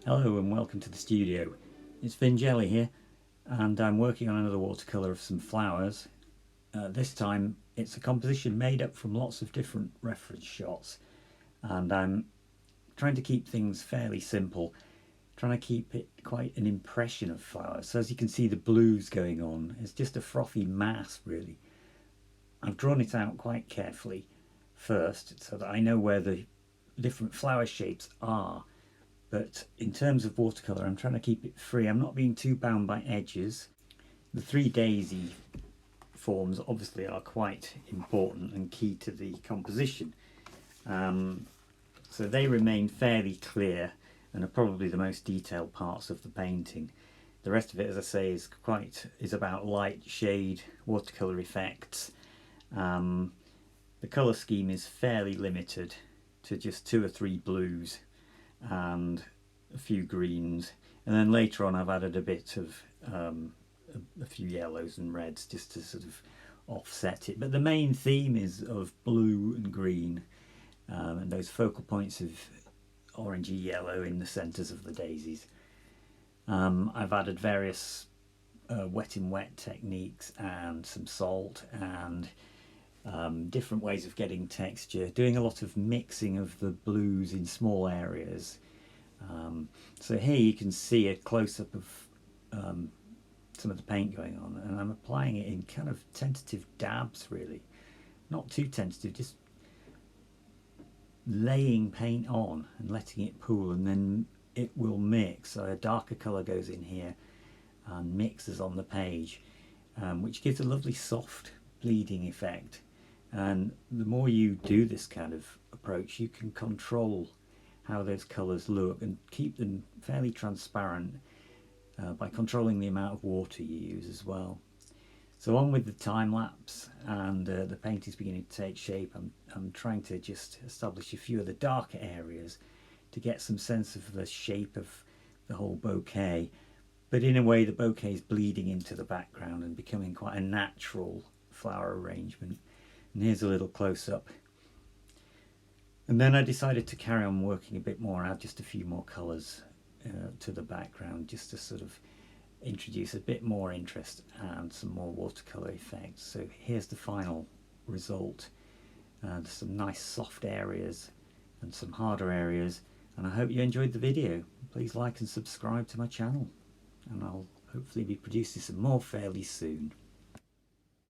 Hello and welcome to the studio. It's Vin Jelly here and I'm working on another watercolour of some flowers. This time it's a composition made up from lots of different reference shots and I'm trying to keep things fairly simple, trying to keep it quite an impression of flowers. So as you can see, the blues going on, it's just a frothy mass really. I've drawn it out quite carefully first so that I know where the different flower shapes are. But in terms of watercolour, I'm trying to keep it free. I'm not being too bound by edges. The three daisy forms obviously are quite important and key to the composition. So they remain fairly clear and are probably the most detailed parts of the painting. The rest of it, as I say, is about light, shade, watercolour effects. The colour scheme is fairly limited to just 2 or 3 blues and a few greens, and then later on I've added a bit of a few yellows and reds just to sort of offset it, but the main theme is of blue and green, and those focal points of orangey yellow in the centres of the daisies. I've added various wet in wet techniques and some salt and different ways of getting texture, doing a lot of mixing of the blues in small areas. So here you can see a close-up of some of the paint going on, and I'm applying it in kind of tentative dabs really, not too tentative, just laying paint on and letting it pool, and then it will mix. So a darker colour goes in here and mixes on the page, which gives a lovely soft bleeding effect. And the more you do this kind of approach, you can control how those colours look and keep them fairly transparent by controlling the amount of water you use as well. So on with the time lapse, and the paint is beginning to take shape. I'm trying to just establish a few of the darker areas to get some sense of the shape of the whole bouquet, but in a way the bouquet is bleeding into the background and becoming quite a natural flower arrangement. And here's a little close-up. And then I decided to carry on working a bit more, add just a few more colours to the background, just to sort of introduce a bit more interest and some more watercolour effects. So here's the final result. There's some nice soft areas and some harder areas, and I hope you enjoyed the video. Please like and subscribe to my channel, and I'll hopefully be producing some more fairly soon.